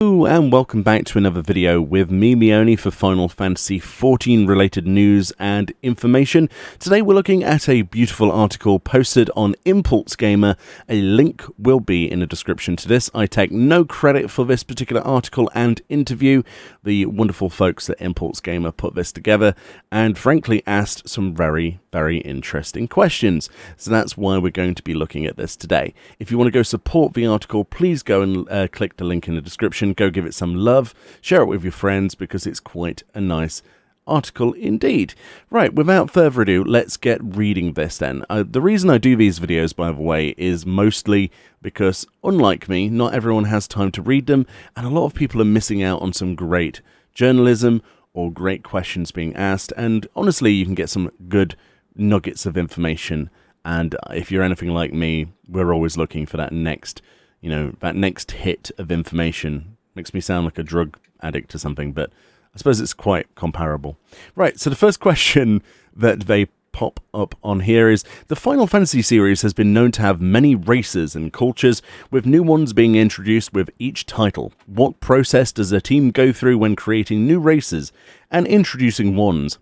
Hello and welcome back to another video with me, Meoni, for Final Fantasy XIV related news and information. Today we're looking at a beautiful article posted on Impulse Gamer. A link will be in the description to this. I take no credit for this particular article and interview. The wonderful folks at Impulse Gamer put this together and frankly asked some very interesting questions. So that's why we're going to be looking at this today. If you want to go support the article, please go and click the link in the description. Go give it some love, share it with your friends because it's quite a nice article indeed. Right, without further ado, let's get reading this then. The reason I do these videos, by the way, is mostly because, unlike me, not everyone has time to read them, and a lot of people are missing out on some great journalism or great questions being asked, and honestly, you can get some good nuggets of information, and if you're anything like me, we're always looking for that next, that next hit of information. Makes me sound like a drug addict or something, but I suppose it's quite comparable. Right, so the first question that they pop up on here is, the Final Fantasy series has been known to have many races and cultures, with new ones being introduced with each title. What process does a team go through when creating new races and introducing ones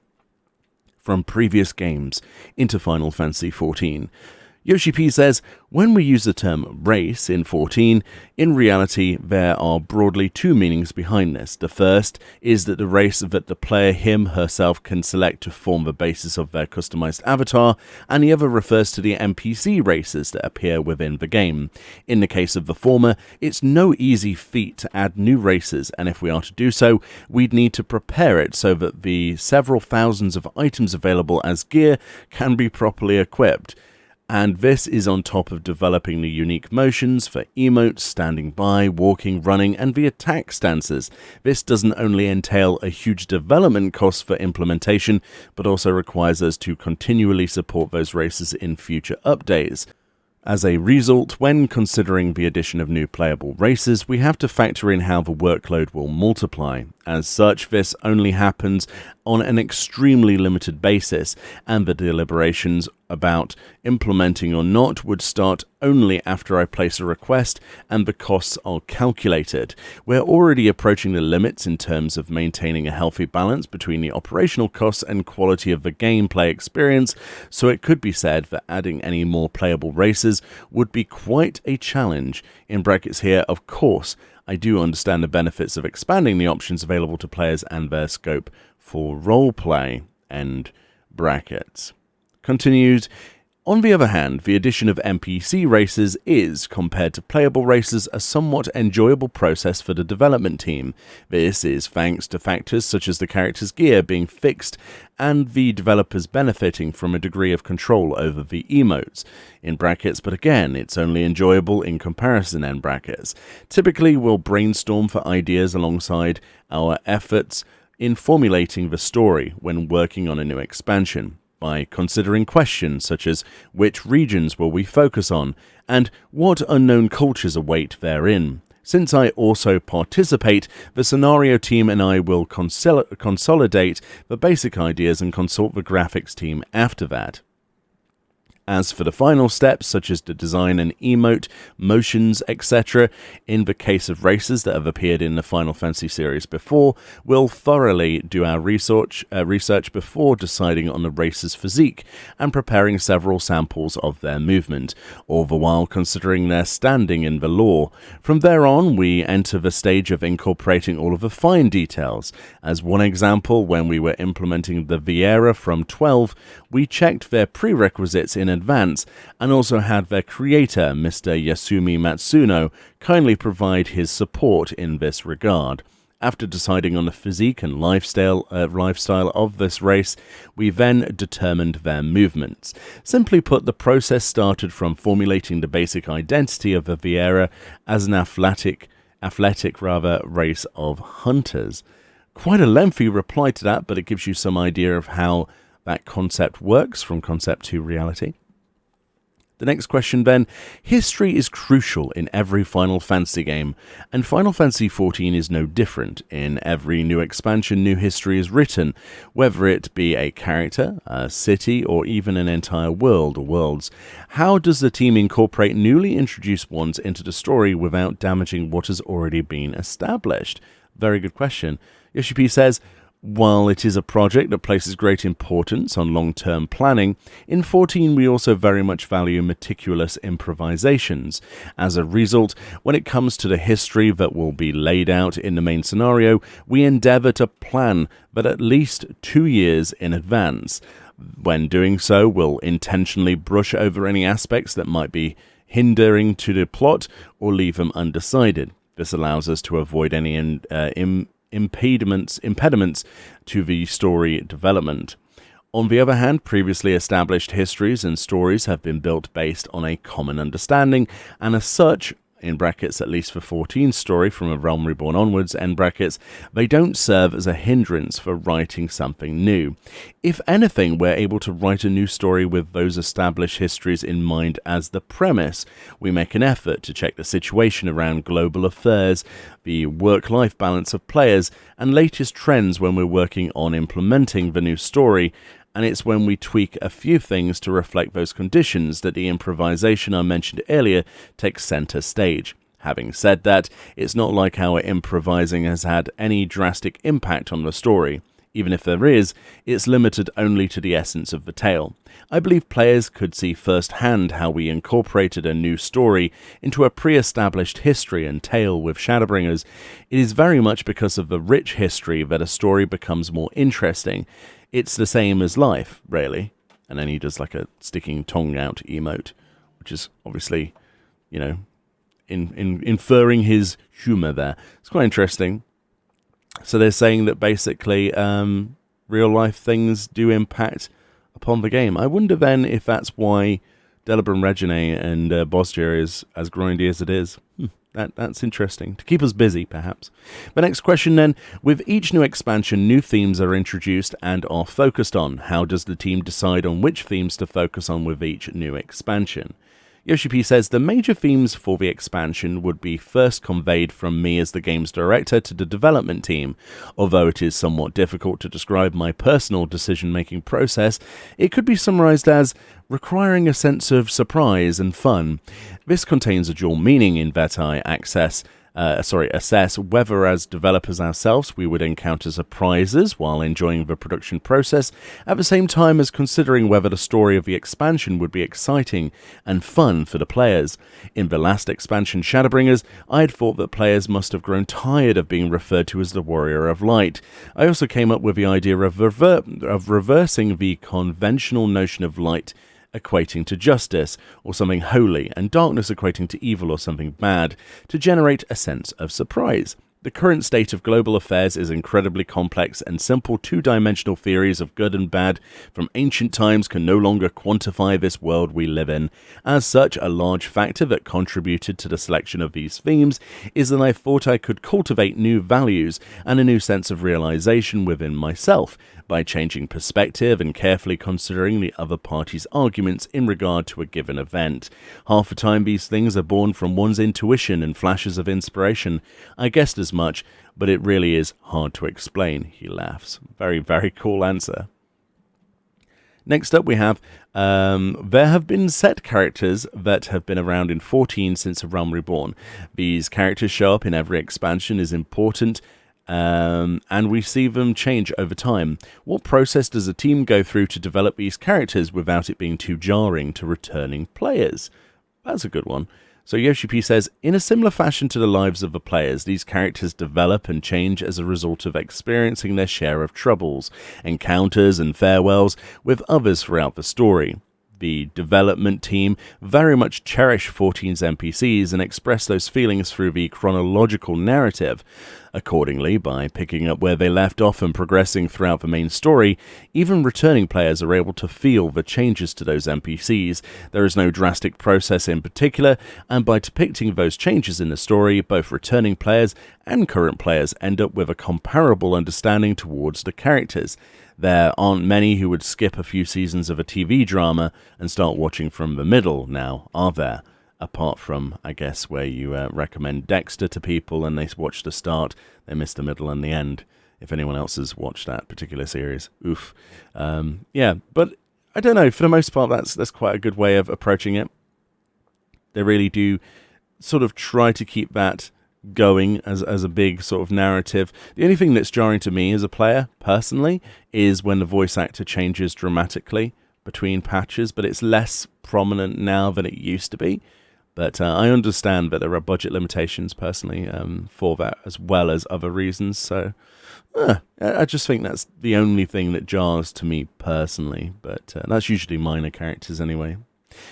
from previous games into Final Fantasy XIV? Yoshi P says, when we use the term race in 14, in reality there are broadly two meanings behind this. The first is that the race that the player herself can select to form the basis of their customized avatar, and the other refers to the NPC races that appear within the game. In the case of the former, it's no easy feat to add new races, and if we are to do so, we'd need to prepare it so that the several thousands of items available as gear can be properly equipped. And this is on top of developing the unique motions for emotes, standing by, walking, running, and the attack stances. This doesn't only entail a huge development cost for implementation, but also requires us to continually support those races in future updates. As a result, when considering the addition of new playable races, we have to factor in how the workload will multiply. As such, this only happens on an extremely limited basis, and the deliberations about implementing or not would start only after I place a request and the costs are calculated. We're already approaching the limits in terms of maintaining a healthy balance between the operational costs and quality of the gameplay experience, so it could be said that adding any more playable races would be quite a challenge. In brackets here, of course, I do understand the benefits of expanding the options available to players and their scope for roleplay, end brackets. Continued. On the other hand, the addition of NPC races is, compared to playable races, a somewhat enjoyable process for the development team. This is thanks to factors such as the character's gear being fixed and the developers benefiting from a degree of control over the emotes, in brackets, but again, it's only enjoyable in comparison, end brackets. Typically, we'll brainstorm for ideas alongside our efforts in formulating the story when working on a new expansion, by considering questions such as which regions will we focus on, and what unknown cultures await therein. Since I also participate, the scenario team and I will consolidate the basic ideas and consult the graphics team after that. As for the final steps, such as the design and emote, motions, etc., in the case of races that have appeared in the Final Fantasy series before, we'll thoroughly do our research before deciding on the race's physique and preparing several samples of their movement, all the while considering their standing in the lore. From there on, we enter the stage of incorporating all of the fine details. As one example, when we were implementing the Viera from 12, we checked their prerequisites in advance and also had their creator, Mr. Yasumi Matsuno, kindly provide his support in this regard. After deciding on the physique and lifestyle of this race, we then determined their movements. Simply put, the process started from formulating the basic identity of the Viera as an athletic race of hunters. Quite a lengthy reply to that, but it gives you some idea of how that concept works from concept to reality. The next question then, history is crucial in every Final Fantasy game, and Final Fantasy XIV is no different. In every new expansion, new history is written, whether it be a character, a city, or even an entire world or worlds. How does the team incorporate newly introduced ones into the story without damaging what has already been established? Very good question. Yoshi P says, while it is a project that places great importance on long-term planning, in 14 we also very much value meticulous improvisations. As a result, when it comes to the history that will be laid out in the main scenario, we endeavour to plan, but at least 2 years in advance. When doing so, we'll intentionally brush over any aspects that might be hindering to the plot or leave them undecided. This allows us to avoid any impediments to the story development. On the other hand, previously established histories and stories have been built based on a common understanding, and as such, in brackets at least for 14's story from A Realm Reborn onwards, end brackets, they don't serve as a hindrance for writing something new. If anything, we're able to write a new story with those established histories in mind as the premise. We make an effort to check the situation around global affairs, the work-life balance of players, and latest trends when we're working on implementing the new story, and it's when we tweak a few things to reflect those conditions that the improvisation I mentioned earlier takes center stage. Having said that, it's not like our improvising has had any drastic impact on the story. Even if there is, it's limited only to the essence of the tale. I believe players could see firsthand how we incorporated a new story into a pre-established history and tale with Shadowbringers. It is very much because of the rich history that a story becomes more interesting. It's the same as life, really. And then he does like a sticking tongue out emote, which is obviously, you know, inferring his humour there. It's quite interesting. So they're saying that basically real life things do impact upon the game. I wonder then if that's why Delibram Regine and Bostia is as grindy as it is. That's interesting. To keep us busy, perhaps. The next question then, with each new expansion, new themes are introduced and are focused on. How does the team decide on which themes to focus on with each new expansion? Yoshi P says, the major themes for the expansion would be first conveyed from me as the game's director to the development team. Although it is somewhat difficult to describe my personal decision-making process, it could be summarized as requiring a sense of surprise and fun. This contains a dual meaning in that I assess whether as developers ourselves we would encounter surprises while enjoying the production process, at the same time as considering whether the story of the expansion would be exciting and fun for the players. In the last expansion, Shadowbringers, I had thought that players must have grown tired of being referred to as the Warrior of Light. I also came up with the idea of reversing the conventional notion of light equating to justice, or something holy, and darkness equating to evil or something bad, to generate a sense of surprise. The current state of global affairs is incredibly complex, and simple two-dimensional theories of good and bad from ancient times can no longer quantify this world we live in. As such, a large factor that contributed to the selection of these themes is that I thought I could cultivate new values and a new sense of realization within myself by changing perspective and carefully considering the other party's arguments in regard to a given event. Half the time these things are born from one's intuition and flashes of inspiration. I guessed as much, but it really is hard to explain, he laughs. Very, very cool answer. Next up we have, there have been set characters that have been around in 14 since A Realm Reborn. These characters show up in every expansion is important, and we see them change over time. What process does a team go through to develop these characters without it being too jarring to returning players? That's a good one. So Yoshi P says, in a similar fashion to the lives of the players, these characters develop and change as a result of experiencing their share of troubles, encounters and farewells with others throughout the story. The development team very much cherish 14's NPCs and express those feelings through the chronological narrative. Accordingly, by picking up where they left off and progressing throughout the main story, even returning players are able to feel the changes to those NPCs. There is no drastic process in particular, and by depicting those changes in the story, both returning players and current players end up with a comparable understanding towards the characters. There aren't many who would skip a few seasons of a TV drama and start watching from the middle now, are there? Apart from, I guess, where you recommend Dexter to people and they watch the start, they miss the middle and the end. If anyone else has watched that particular series, oof. Yeah, but I don't know. For the most part, that's quite a good way of approaching it. They really do sort of try to keep that going as a big sort of narrative. The only thing that's jarring to me as a player, personally, is when the voice actor changes dramatically between patches, but it's less prominent now than it used to be. But I understand that there are budget limitations, personally, for that, as well as other reasons. So I just think that's the only thing that jars to me personally. But that's usually minor characters anyway.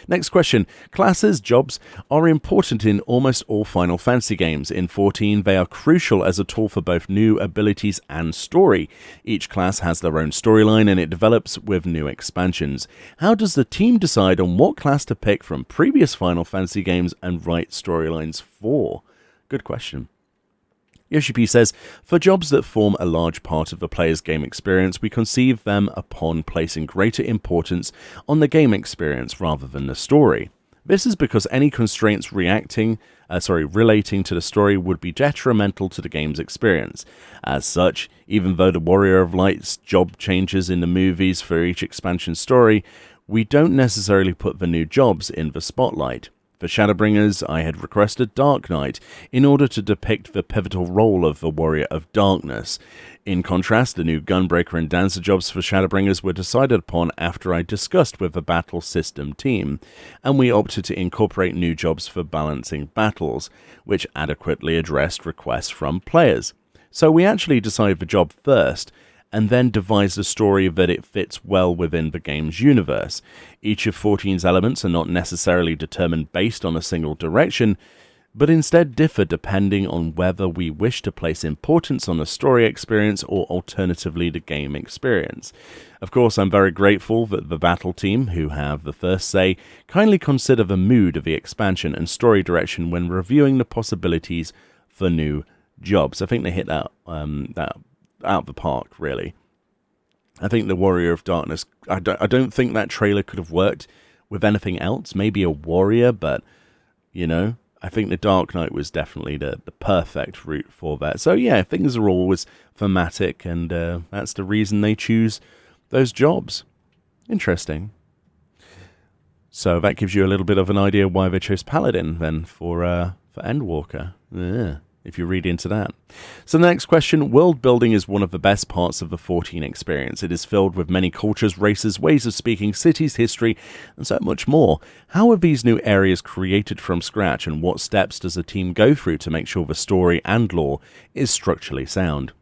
Next question. Classes, jobs are important in almost all Final Fantasy games. In 14, they are crucial as a tool for both new abilities and story. Each class has their own storyline and it develops with new expansions. How does the team decide on what class to pick from previous Final Fantasy games and write storylines for? Good question. Yoshi P says, for jobs that form a large part of the player's game experience, we conceive them upon placing greater importance on the game experience rather than the story. This is because any constraints relating to the story would be detrimental to the game's experience. As such, even though the Warrior of Light's job changes in the movies for each expansion story, we don't necessarily put the new jobs in the spotlight. For Shadowbringers, I had requested Dark Knight in order to depict the pivotal role of the Warrior of Darkness. In contrast, the new Gunbreaker and Dancer jobs for Shadowbringers were decided upon after I discussed with the battle system team, and we opted to incorporate new jobs for balancing battles, which adequately addressed requests from players. So we actually decided the job first, and then devised a story that it fits well within the game's universe. Each of 14's elements are not necessarily determined based on a single direction, but instead differ depending on whether we wish to place importance on the story experience or alternatively the game experience. Of course, I'm very grateful that the battle team, who have the first say, kindly consider the mood of the expansion and story direction when reviewing the possibilities for new jobs. I think they hit that out of the park, really. I think the Warrior of Darkness, I don't think that trailer could have worked with anything else. Maybe a warrior, but, you know, I think the Dark Knight was definitely the perfect route for that. So, yeah, things are always thematic, and that's the reason they choose those jobs. Interesting. So that gives you a little bit of an idea why they chose Paladin, then, for Endwalker. Yeah. If you read into that. So the next question, world building is one of the best parts of the 14 experience. It is filled with many cultures, races, ways of speaking, cities, history, and so much more. How are these new areas created from scratch, and what steps does the team go through to make sure the story and lore is structurally sound?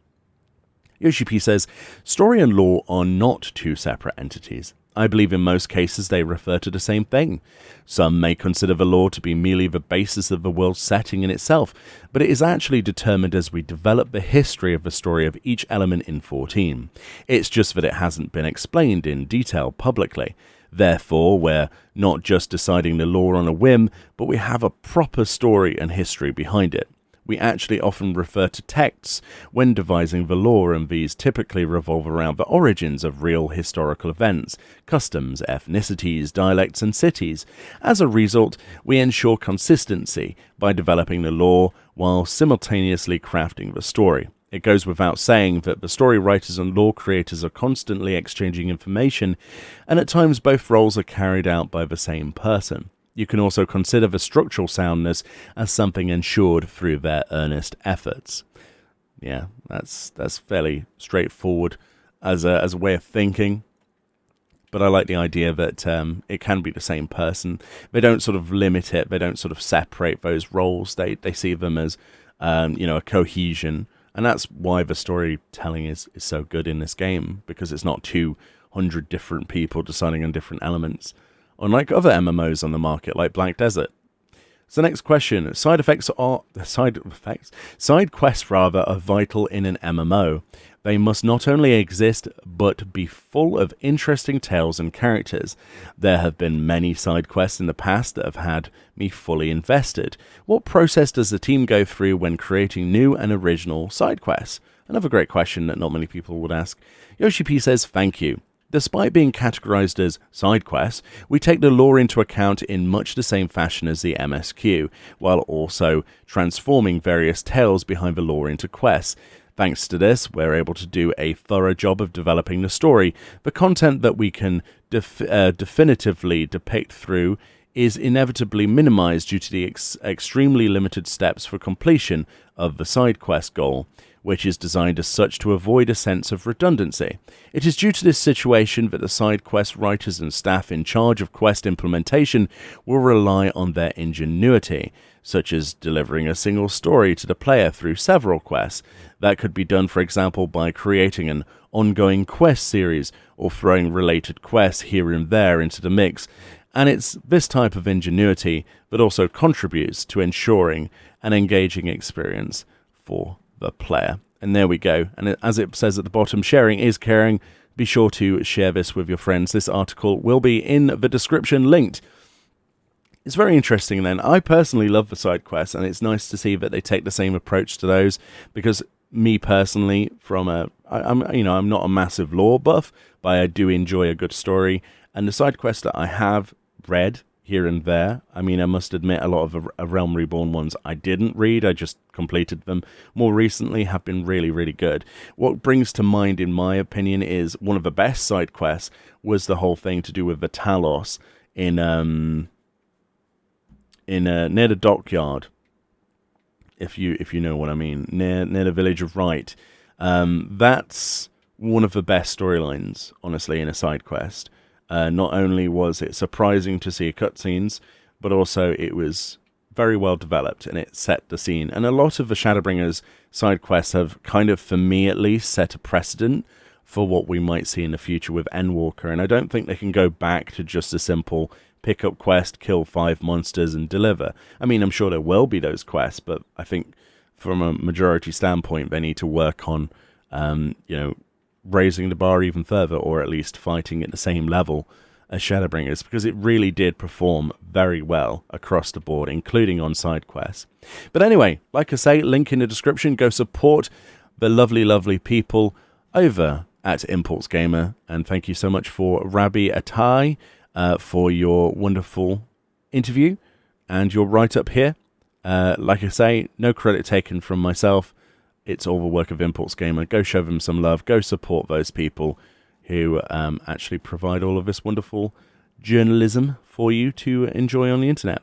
Yoshi P says, story and lore are not two separate entities. I believe in most cases they refer to the same thing. Some may consider the lore to be merely the basis of the world's setting in itself, but it is actually determined as we develop the history of the story of each element in 14. It's just that it hasn't been explained in detail publicly. Therefore, we're not just deciding the lore on a whim, but we have a proper story and history behind it. We actually often refer to texts when devising the lore, and these typically revolve around the origins of real historical events, customs, ethnicities, dialects, and cities. As a result, we ensure consistency by developing the lore while simultaneously crafting the story. It goes without saying that the story writers and lore creators are constantly exchanging information, and at times both roles are carried out by the same person. You can also consider the structural soundness as something ensured through their earnest efforts. Yeah, that's fairly straightforward as a way of thinking. But I like the idea that it can be the same person. They don't sort of limit it. They don't sort of separate those roles. They see them as a cohesion, and that's why the storytelling is so good in this game, because it's not 200 different people deciding on different elements. Unlike other MMOs on the market, like Black Desert. So next question, side quests are vital in an MMO. They must not only exist, but be full of interesting tales and characters. There have been many side quests in the past that have had me fully invested. What process does the team go through when creating new and original side quests? Another great question that not many people would ask. Yoshi P says, thank you. Despite being categorized as side quests, we take the lore into account in much the same fashion as the MSQ, while also transforming various tales behind the lore into quests. Thanks to this, we're able to do a thorough job of developing the story. The content that we can definitively depict through is inevitably minimized due to the extremely limited steps for completion of the side quest goal, which is designed as such to avoid a sense of redundancy. It is due to this situation that the side quest writers and staff in charge of quest implementation will rely on their ingenuity, such as delivering a single story to the player through several quests. That could be done, for example, by creating an ongoing quest series or throwing related quests here and there into the mix. And it's this type of ingenuity that also contributes to ensuring an engaging experience for the player. And there we go. And as it says at the bottom, sharing is caring. Be sure to share this with your friends. This article will be in the description linked. It's very interesting then. I personally love the side quests, and it's nice to see that they take the same approach to those, because me personally, I'm not a massive lore buff, but I do enjoy a good story. And the side quests that I have read here and there, I must admit a lot of the Realm Reborn ones I didn't read, I just completed them. More recently have been really, really good. What brings to mind, in my opinion, is one of the best side quests was the whole thing to do with the Talos in near the dockyard, if you know what I mean, near the village of Wright. That's one of the best storylines, honestly, in a side quest. Not only was it surprising to see cutscenes, but also it was very well developed, and it set the scene. And a lot of the Shadowbringers side quests have kind of, for me at least, set a precedent for what we might see in the future with Endwalker. And I don't think they can go back to just a simple pick up quest, kill 5 monsters, and deliver. I'm sure there will be those quests, but I think from a majority standpoint, they need to work on, raising the bar even further, or at least fighting at the same level as Shadowbringers, because it really did perform very well across the board, including on side quests. But anyway, like I say, link in the description. Go support the lovely, lovely people over at Impulse Gamer, and thank you so much for Rabbi Atai for your wonderful interview and your write-up here. Like I say, no credit taken from myself. It's all the work of Impulse Gamer. Go show them some love. Go support those people who actually provide all of this wonderful journalism for you to enjoy on the internet.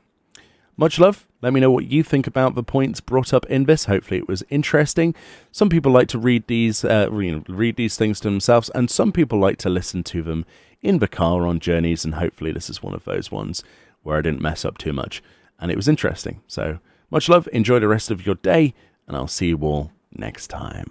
Much love. Let me know what you think about the points brought up in this. Hopefully it was interesting. Some people like to read these things to themselves, and some people like to listen to them in the car on journeys, and hopefully this is one of those ones where I didn't mess up too much, and it was interesting. So much love. Enjoy the rest of your day, and I'll see you all next time.